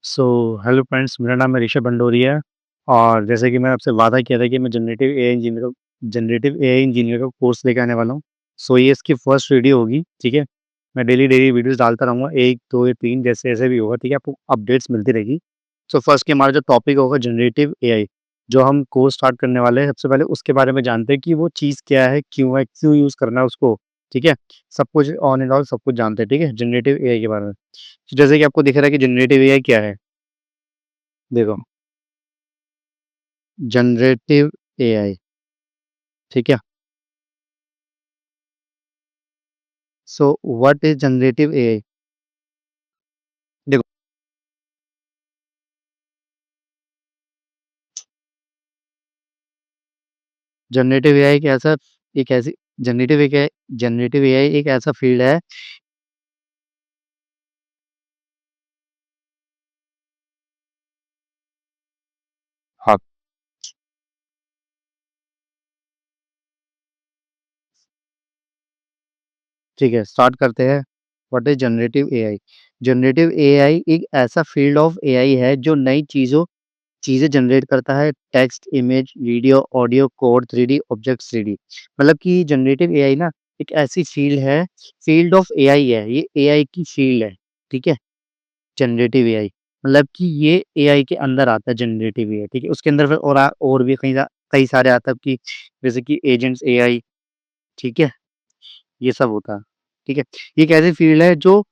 So hello friends, मेरा नाम है ऋषभ भंडोरिया। और जैसे कि मैंने आपसे वादा किया था कि मैं जनरेटिव एआई इंजीनियर का कोर्स लेके आने वाला हूँ। सो ये इसकी फर्स्ट वीडियो होगी, ठीक है। मैं डेली डेली वीडियोस डालता रहूँगा, एक दो या तीन जैसे जैसे भी होगा, ठीक है। आपको अपडेट्स मिलती रहेगी। सो फर्स्ट की हमारा जो टॉपिक होगा जनरेटिव एआई, जो हम कोर्स स्टार्ट करने वाले हैं। सबसे पहले उसके बारे में जानते हैं कि वो चीज़ क्या है, क्यों यूज़ करना है उसको, ठीक है। सब कुछ ऑन एंड ऑल सब कुछ जानते हैं, ठीक है, जनरेटिव एआई के बारे में। जैसे कि आपको दिख रहा है कि जनरेटिव एआई क्या है। देखो, जनरेटिव एआई, ठीक है। So what is generative AI? देखो, जनरेटिव एआई एक ऐसी जनरेटिव एआई एक ऐसा फील्ड है। हाँ, ठीक है, स्टार्ट करते हैं। What is generative AI? Generative AI एक ऐसा फील्ड ऑफ एआई है जो नई चीजें जनरेट करता है। Text, image, video, audio, code, 3D object, 3D। मतलब कि जनरेटिव एआई ना एक ऐसी फील्ड ऑफ एआई है। ये एआई की फील्ड है, ठीक है। जनरेटिव एआई मतलब कि ये एआई के अंदर आता है जनरेटिव एआई, ठीक है। उसके अंदर फिर और भी कई सारे आता है कि जैसे कि एजेंट्स एआई, ठीक है। ये सब होता है, ठीक है। ये एक ऐसी फील्ड है जो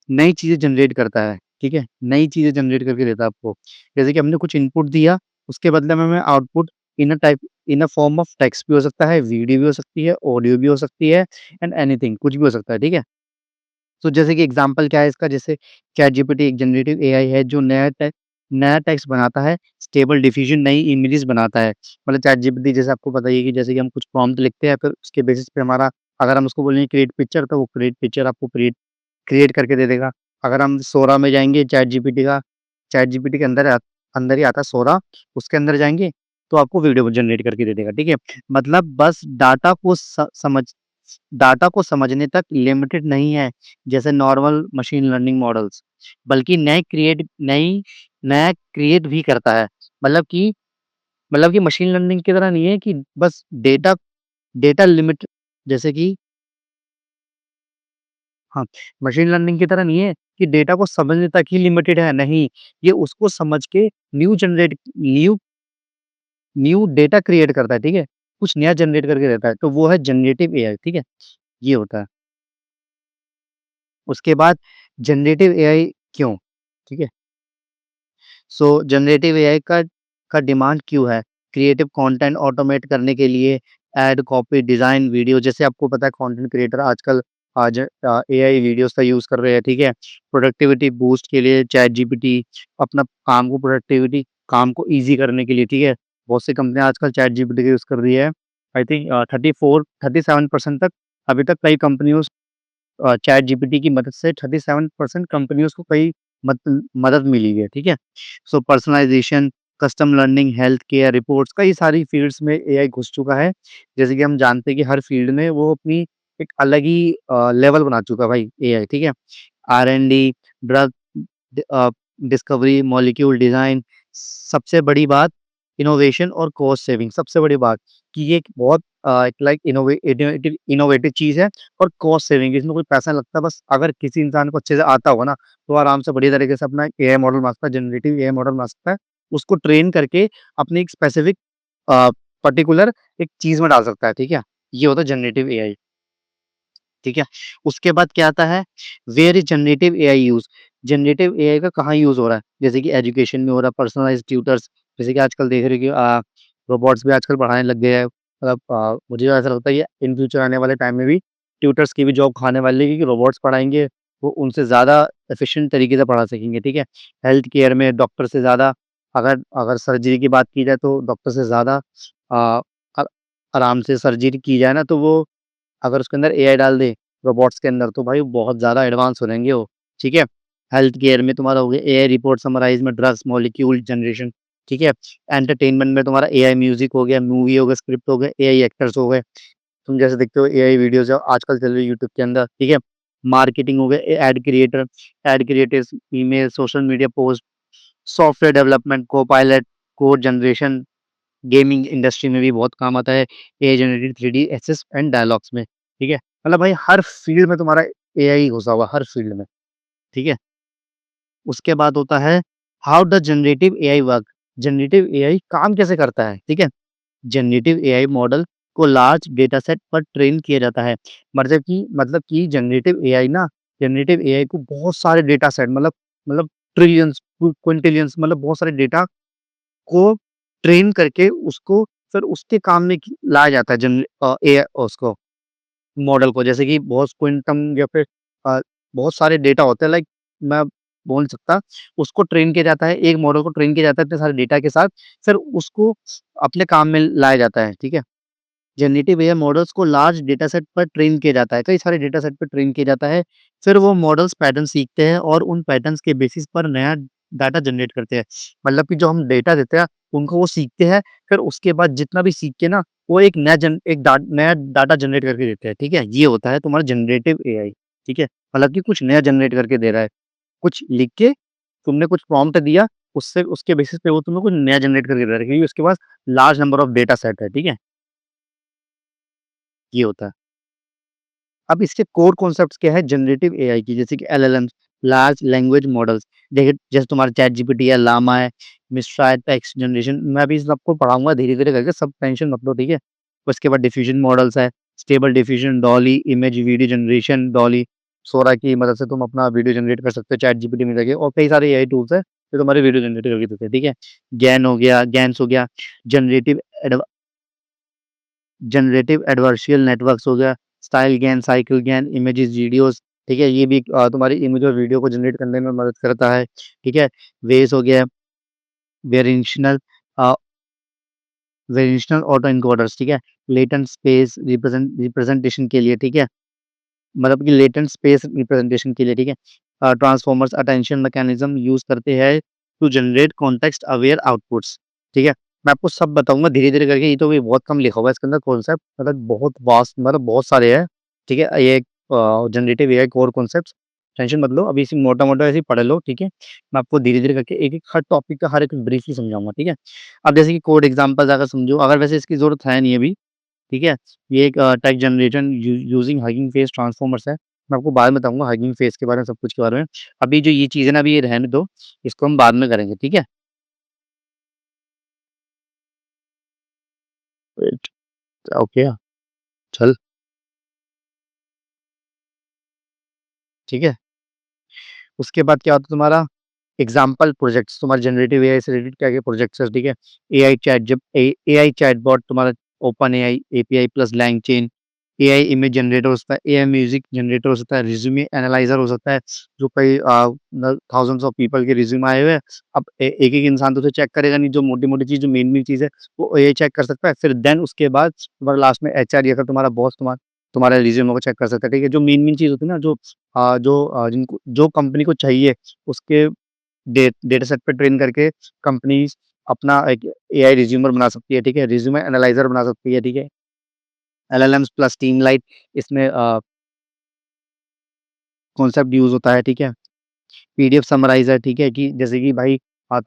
नई चीज़ें जनरेट करता है, ठीक है। नई चीज़ें जनरेट करके देता है आपको। जैसे कि हमने कुछ इनपुट दिया, उसके बदले में हमें output in a form of text भी हो सकता है, वीडियो भी हो सकती है, ऑडियो भी हो सकती है, एंड एनीथिंग कुछ भी हो सकता है, ठीक है। तो जैसे कि एग्जांपल क्या है इसका, जैसे चैट जीपीटी एक जनरेटिव एआई है जो नया टेक्स्ट बनाता है, स्टेबल डिफ्यूजन नई इमेजेस बनाता है। मतलब चैट जीपीटी जैसे आपको पता ही है कि जैसे कि हम कुछ प्रॉम्प्ट लिखते हैं, फिर उसके बेसिस पे हमारा, अगर हम उसको बोलेंगे क्रिएट पिक्चर, तो वो क्रिएट पिक्चर आपको क्रिएट क्रिएट करके दे देगा। अगर हम सोरा में जाएँगे, चैट जीपीटी के अंदर ही आता है सोरा, उसके अंदर जाएँगे तो आपको वीडियो जनरेट करके दे देगा, ठीक है। मतलब बस डाटा को समझने तक लिमिटेड नहीं है, जैसे नॉर्मल मशीन लर्निंग मॉडल्स, बल्कि नया क्रिएट भी करता है। मतलब कि मशीन लर्निंग की तरह नहीं है कि बस डेटा डेटा लिमिट जैसे कि हाँ, मशीन लर्निंग की तरह नहीं है कि डेटा को समझने तक ही लिमिटेड है, नहीं, ये उसको समझ के न्यू न्यू डेटा क्रिएट करता है, ठीक है? कुछ नया जनरेट करके देता है, तो वो है जनरेटिव एआई, ठीक है? ये होता है। उसके बाद जनरेटिव एआई क्यों? ठीक है? सो जनरेटिव एआई का डिमांड क्यों है? क्रिएटिव कंटेंट ऑटोमेट करने के लिए, एड, कॉपी, डिज़ाइन, वीडियो, जैसे आपको पता है कंटेंट क्रिएटर आजकल आज एआई वीडियोज़ का यूज़ कर रहे हैं, ठीक है? प्रोडक्टिविटी बूस्ट के लिए चैट जीपीटी अपना काम को ईज़ी करने के लिए, ठीक है? बहुत सी कंपनियाँ आजकल चैट जीपीटी का यूज़ कर रही है। आई थिंक 37% तक अभी तक कई कंपनियों चैट जीपीटी की मदद से 37% कंपनियों को कई मद मदद मिली है, ठीक है? So personalisation, custom learning, health care, reports, कई सारी फ़ील्ड्स में एआई घुस चुका है। जैसे कि हम जानते हैं कि हर फ़ील्ड में वो अपनी एक अलग ही लेवल बना चुका है भाई एआई, ठीक है? आर-एन-डी, ड्रग अ, डिस्कवरी, मॉलिक्यूल डिज़ाइन, सबसे बड़ी बात इनोवेशन और कॉस्ट सेविंग, सबसे बड़ी बात कि ये एक बहुत लाइक इनोवेटिव चीज़ है और कॉस्ट सेविंग, इसमें कोई पैसा नहीं लगता। बस अगर किसी इंसान को अच्छे से आता होगा ना, तो आराम से बढ़िया तरीके से अपना एआई मॉडल बना सकता है, जनरेटिव एआई मॉडल बना सकता है। उसको ट्रेन करके अपनी एक स्पेसिफिक अ, पर्टिकुलर एक चीज़ में डाल सकता है, ठीक है? ये होता है जनरेटिव एआई। ठीक है? उसके बाद क्या आता है, where is generative AI use? Generative AI का कहाँ यूज़ हो रहा है? जैसे कि एजुकेशन में हो रहा है, पर्सनलाइज़्ड ट्यूटर्स, जैसे कि आजकल देख रहे हो कि रोबोट्स भी आजकल पढ़ाने लग गए हैं। मतलब मुझे ऐसा लगता है ये इन फ्यूचर आने वाले टाइम में भी ट्यूटर्स की भी जॉब खाने वाली है, क्योंकि रोबोट्स पढ़ाएँगे, वो उनसे ज़्यादा एफ़िशिएंट तरीके से पढ़ा सकेंगे, ठीक है? हेल्थ केयर में डॉक्टर से ज़्यादा, अगर अगर सर्जरी की बात की जाए तो डॉक्टर से ज़्यादा अ, अ, आराम से सर्जरी की जाए ना, तो वो अगर उसके अंदर एआई डाल दें, रोबोट्स के अंदर, तो भाई बहुत ज़्यादा एडवांस हो जाएँगे वो, ठीक है? हेल्थ केयर में तुम्हारा हो गया एआई रिपोर्ट समराइज़ में ड्रग्स मॉलिक्यूल जनरेशन, ठीक है? एंटरटेनमेंट में तुम्हारा एआई म्यूज़िक हो गया, मूवी हो गया, स्क्रिप्ट हो गए, एआई एक्टर्स हो गए। तुम जैसे देखते हो एआई वीडियोज़ आजकल चल रही है यूट्यूब के अंदर, ठीक है? मार्केटिंग हो गया, ad creators, email, social media post, software development, copilot, code generation, gaming industry में भी बहुत काम आता है, एआई जनरेटेड 3D एसेस एंड डायलॉग्स में, ठीक है? मतलब भाई हर फील्ड में तुम्हारा एआई घुसा हुआ है, हर फील्ड में, ठीक है? उसके बाद होता है how does generative AI work? Generative AI काम कैसे करता है, ठीक है? जनरेटिव एआई मॉडल को लार्ज डेटा सेट पर ट्रेन किया जाता है। मतलब कि जनरेटिव एआई को बहुत सारे डेटा सेट मतलब ट्रिलियंस, क्विंटिलियंस मतलब बहुत सारे डेटा को ट्रेन करके उसको फिर उसके काम में लाया जाता है एआई उसको मॉडल को। जैसे कि बहुत क्विंटम या फिर अ, बहुत सारे डेटा होते हैं, लाइक मैं बोल नहीं सकता, उसको ट्रेन किया जाता है, एक मॉडल को ट्रेन किया जाता है इतने सारे डेटा के साथ, फिर उसको अपने काम में लाया जाता है, ठीक है? जनरेटिव एआई मॉडल्स को लार्ज डेटा सेट पर ट्रेन किया जाता है, कई सारे डेटा सेट पे ट्रेन किया जाता है, फिर वो मॉडल्स पैटर्न सीखते हैं और उन पैटर्न्स के बेसिस पर नया डाटा जनरेट करते हैं। मतलब कि जो हम डेटा देते हैं, उनको वो सीखते हैं, फिर उसके बाद जितना भी सीख के ना, वो नया डाटा जनरेट करके देते हैं, ठीक है? ये होता है तुम्हारा जनरेटिव एआई, ठीक है? मतलब कि कुछ नया जनरेट करके दे रहा है, कुछ लिख के तुमने कुछ प्रॉम्प्ट दिया, उससे उसके बेसिस पे वो तुम्हें कुछ नया जनरेट करके दे रहा है, क्योंकि उसके पास large number of data set है, ठीक है? ये होता है। अब इसके कोर कॉन्सेप्ट्स क्या है जनरेटिव एआई की, जैसे कि एलएलएम्स, लार्ज लैंग्वेज मॉडल्स। देखिए जैसे तुम्हारा चैट जीपीटी है, लामा है, मिस्ट्राल टेक्स्ट जनरेशन, मैं अभी सबको पढ़ाऊँगा धीरे-धीरे करके, सब टेंशन मत लो, ठीक है? उसके बाद डिफ्यूजन मॉडल्स है, stable diffusion, DALL E, image video generation, DALL E, Sora की मदद से तुम अपना वीडियो जनरेट कर सकते हो चैट जीपीटी में जाके, और कई सारे एआई टूल्स हैं, जो तुम्हारे वीडियो जनरेट करके देते हैं, ठीक है? गैन्स हो गया, generative adv generative adversarial networks हो गया, style GAN, cycle GAN, images, videos, ठीक है? ये भी तुम्हारी इमेज और वीडियो को जनरेट करने में मदद करता है, ठीक है? वेस हो गया, वेरिएशनल अ, वेरिएशनल ऑटो एन्कोडर्स, ठीक है? लेटेंट स्पेस रिप्रेजेंटेशन के लिए, ठीक है? मतलब कि लेटेंट स्पेस रिप्रेजेंटेशन के लिए, ठीक है? ट्रांसफॉर्मर्स अटेंशन मैकेनिज़्म यूज़ करते हैं to generate context aware outputs, ठीक है? मैं आपको सब बताऊँगा धीरे-धीरे करके, ये तो भी बहुत कम लिखा हुआ है इसके अंदर कॉन्सेप्ट, मतलब बहुत वास्ट, मतलब बहुत सारे हैं, ठीक है? ये generative AI core concepts, tension मत लो, अभी इसे मोटा-मोटा ऐसे ही पढ़ लो, ठीक है? मैं आपको धीरे-धीरे करके एक-एक हर टॉपिक का हर एक ब्रीफली समझाऊँगा, ठीक है? अब जैसे कि कोड एग्ज़ाम्पल्स अगर समझो, अगर वैसे इसकी ज़रूरत है नहीं अभी, ठीक है? ये एक text generation using hugging face transformers है। मैं आपको बाद में बताऊँगा हगिंग फेस के बारे में, सब कुछ के बारे में। अभी जो ये चीज़ है ना, अभी ये रहने दो, इसको हम बाद में करेंगे, ठीक है? वेट, ओके, चल, ठीक है? उसके बाद क्या होता है तुम्हारा एग्ज़ाम्पल प्रोजेक्ट्स, तुम्हारे जनरेटिव एआई से रिलेटेड क्या-क्या प्रोजेक्ट्स है, ठीक है? एआई चैटबॉट तुम्हारा, open AI API plus LangChain, AI image generator हो सकता है, एआई म्यूज़िक जनरेटर हो सकता है, रिज़्यूमे एनालाइज़र हो सकता है, जो कई थाउज़ेंड्स ऑफ पीपल के रिज़्यूमे आए हुए हैं। अब एक-एक इंसान तो उसे चेक करेगा नहीं, जो मोटी-मोटी चीज़, जो मेन-मेन चीज़ है, वो एआई चेक कर सकता है। फिर देन उसके बाद तुम्हारा लास्ट में एचआर या फिर तुम्हारा बॉस तुम्हारे रिज़्यूमे को चेक कर सकता है, ठीक है? जो मेन-मेन चीज़ होती है ना, जिनको जो कंपनी को चाहिए, उसके डेटा सेट पे ट्रेन करके कंपनीज़ अपना एक एआई रिज़्यूमर बना सकती है, ठीक है? रिज़्यूमे एनालाइज़र बना सकती है, ठीक है? एलएलएम्स प्लस टीमलाइट, इसमें कॉन्सेप्ट यूज़ होता है, ठीक है? पीडीएफ समराइज़र, ठीक है? कि जैसे कि भाई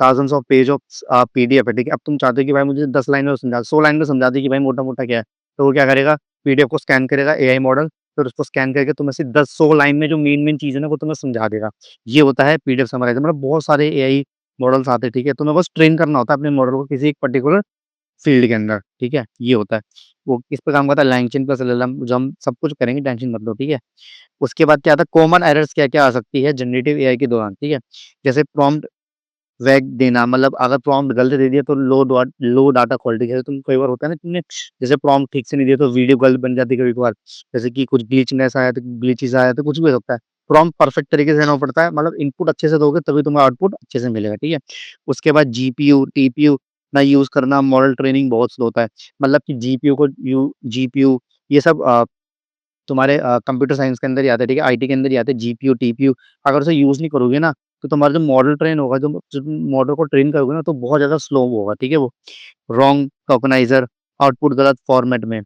thousands of page of PDF है, ठीक है? अब तुम चाहते हो कि भाई मुझे 10 लाइन में समझा, 100 लाइन में समझा दे कि भाई मोटा-मोटा क्या है। तो वो क्या करेगा, पीडीएफ को स्कैन करेगा एआई मॉडल, फिर उसको स्कैन करके तुम्हें से 10-100 लाइन में जो मेन-मेन चीज़ है ना, वो तुम्हें समझा देगा। ये होता है पीडीएफ समराइज़र, मतलब बहुत सारे एआई मॉडल्स आते हैं, ठीक है? तुम्हें बस ट्रेन करना होता है अपने मॉडल को किसी एक पर्टिकुलर फ़ील्ड के अंदर, ठीक है? ये होता है। वो इस पे काम करता है LangChain प्लस एलएलएम, जो हम सब कुछ करेंगे, टेंशन मत लो, ठीक है? उसके बाद क्या आता है, कॉमन एरर्स क्या-क्या आ सकती है जनरेटिव एआई के दौरान, ठीक है? जैसे प्रॉम्प्ट वैग देना, मतलब अगर प्रॉम्प्ट गलत दे दिया तो लो डाटा क्वालिटी, जैसे तुम कई बार होता है ना, तुमने जैसे प्रॉम्प्ट ठीक से नहीं दिया तो वीडियो गलत बन जाती है कभी-कभार। जैसे कि कुछ ग्लिचनेस आया तो ग्लिचेस आया तो कुछ भी हो सकता है। प्रॉम्प्ट परफेक्ट तरीके से देना पड़ता है, मतलब इनपुट अच्छे से दोगे तभी तुम्हें आउटपुट अच्छे से मिलेगा, ठीक है? उसके बाद जीपीयू, टीपीयू ना यूज़ करना, मॉडल ट्रेनिंग बहुत स्लो होता है। मतलब कि जीपीयू ये सब तुम्हारे कंप्यूटर साइंस के अंदर ही आता है, ठीक है? आईटी के अंदर ही आता है जीपीयू, टीपीयू। अगर उसे यूज़ नहीं करोगे ना, तो तुम्हारा जो मॉडल ट्रेन होगा, जो मॉडल को ट्रेन करोगे ना, तो बहुत ज़्यादा स्लो होगा, ठीक है वो? रॉन्ग टोकनाइज़र, आउटपुट गलत फॉर्मेट में,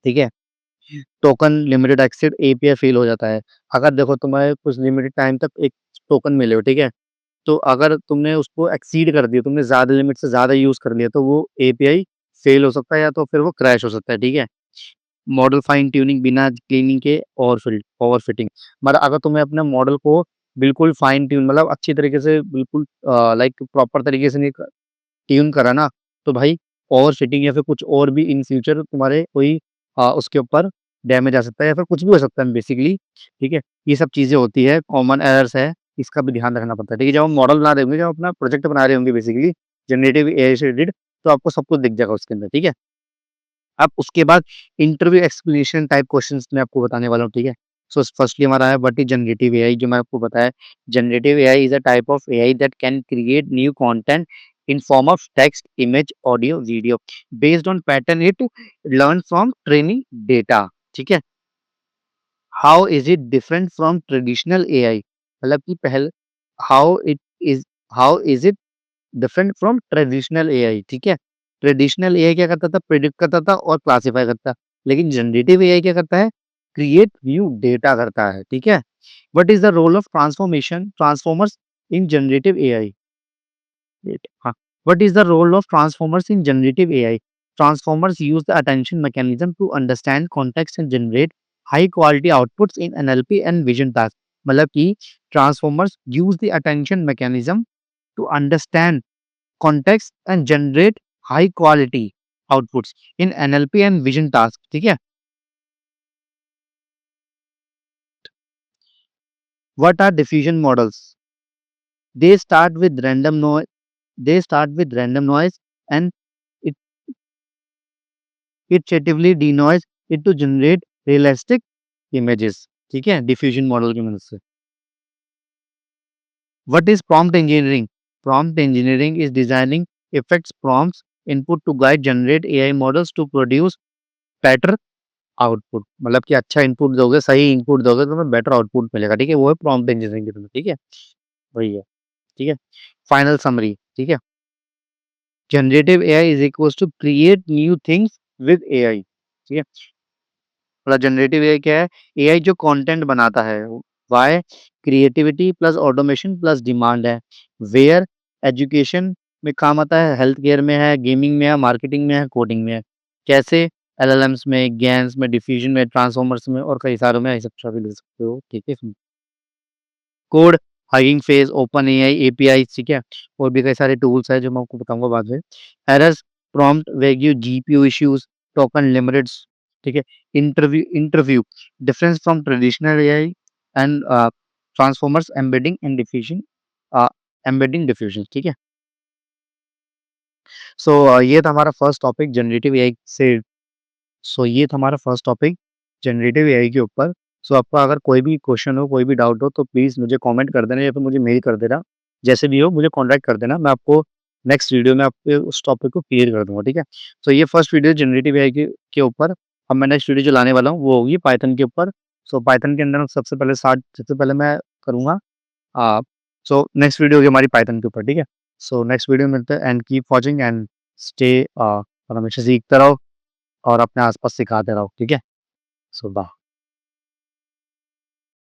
ठीक है? Token limited access API fail हो जाता है। अगर देखो तुम्हें कुछ लिमिटेड टाइम तक एक टोकन मिले हो, ठीक है? तो अगर तुमने उसको एक्सीड कर दिया, तुमने ज़्यादा लिमिट से ज़्यादा यूज़ कर लिया, तो वो एपीआई फेल हो सकता है या तो फिर वो क्रैश हो सकता है, ठीक है? मॉडल फाइन ट्यूनिंग बिना क्लीनिंग के ओवरफिटिंग, मतलब अगर तुम्हें अपने मॉडल को बिल्कुल फाइन ट्यून मतलब अच्छी तरीके से बिल्कुल लाइक प्रॉपर तरीके से नहीं ट्यून करा ना, तो भाई ओवरफिटिंग या फिर कुछ और भी इन फ्यूचर तुम्हारे कोई उसके ऊपर डैमेज आ सकता है या फिर कुछ भी हो सकता है बेसिकली, ठीक है? ये सब चीज़ें होती है, कॉमन एरर्स है, इसका भी ध्यान रखना पड़ता है, ठीक है? जब हम मॉडल बना रहे होंगे, जब अपना प्रोजेक्ट बना रहे होंगे बेसिकली जनरेटिव एआई से रिलेटेड, तो आपको सब कुछ दिख जाएगा उसके अंदर, ठीक है? अब उसके बाद इंटरव्यू एक्सप्लेनेशन टाइप क्वेश्चंस मैं आपको बताने वाला हूँ, ठीक है? सो फर्स्टली हमारा है व्हाट इज़ जनरेटिव एआई, जो मैं आपको बताया। Generative AI is a type of AI that can create new content in form of text, image, audio, video based on pattern it learn from training data, ठीक है? How is it different from traditional AI, मतलब कि पहले how it is how is it different from traditional AI, ठीक है? Traditional AI क्या करता था? प्रेडिक्ट करता था और क्लासिफाई करता। लेकिन जनरेटिव एआई क्या करता है? क्रिएट न्यू डेटा करता है, ठीक है? What is the role of transformers in generative AI? Wait हाँ, what is the role of transformers in generative AI? Transformers use the attention mechanism to understand context and generate high quality outputs in NLP and vision tasks. मतलब कि transformers use the attention mechanism to understand context and generate high quality outputs in NLP and vision task, ठीक है? What are diffusion models? They start with random noise. They start with random noise and it iteratively denoise it to generate realistic images, ठीक है? Diffusion model की मदद से। What is prompt engineering? Prompt engineering is designing effects prompts input to guide generate AI models to produce better output, मतलब कि अच्छा input दोगे, सही इनपुट दोगे तो तुम्हें बेटर आउटपुट मिलेगा, ठीक है? वो है प्रॉम्प्ट इंजीनियरिंग की तरह, ठीक है? वही है, ठीक है? फाइनल समरी, ठीक है? Generative AI is equals to create new things with AI, ठीक है? मतलब जनरेटिव एआई क्या है? एआई जो कंटेंट बनाता है, why creativity plus automation plus demand है, वेयर एजुकेशन में काम आता है, हेल्थ केयर में है, गेमिंग में है, मार्केटिंग में है, कोडिंग में है। कैसे? एलएलएम्स में, गेम्स में, डिफ्यूजन में, ट्रांसफॉर्मर्स में और कई सारों में, ऐसे सब ले सकते हो, ठीक है? Code, hugging face, open AI, API, ठीक है? और भी कई सारे टूल्स हैं जो मैं आपको बताऊँगा बाद में। Errors, prompt value, GPU issues, token limits, ठीक है? Interview, difference from traditional AI and transformers a, embedding diffusion, ठीक है? सो ये था हमारा फर्स्ट टॉपिक जनरेटिव एआई से। सो ये था हमारा फर्स्ट टॉपिक जनरेटिव एआई के ऊपर। सो आपका अगर कोई भी क्वेश्चन हो, कोई भी डाउट हो तो प्लीज़ मुझे कमेंट कर देना या फिर मुझे मेल कर देना। जैसे भी हो मुझे कॉन्टैक्ट कर देना, मैं आपको नेक्स्ट वीडियो में आपके उस टॉपिक को क्लियर कर दूँगा, ठीक है? सो ये फर्स्ट वीडियो जनरेटिव एआई के ऊपर। अब मैं नेक्स्ट वीडियो जो लाने वाला हूँ वो होगी पाइथन के ऊपर। सो पाइथन के अंदर सबसे पहले मैं करूँगा अ, सो नेक्स्ट वीडियो होगी हमारी पाइथन के ऊपर, ठीक है? सो नेक्स्ट वीडियो में मिलते हैं and keep watching and stay और हमेशा सीखते रहो और अपने आस-पास सिखाते रहो, ठीक है? सो बाय।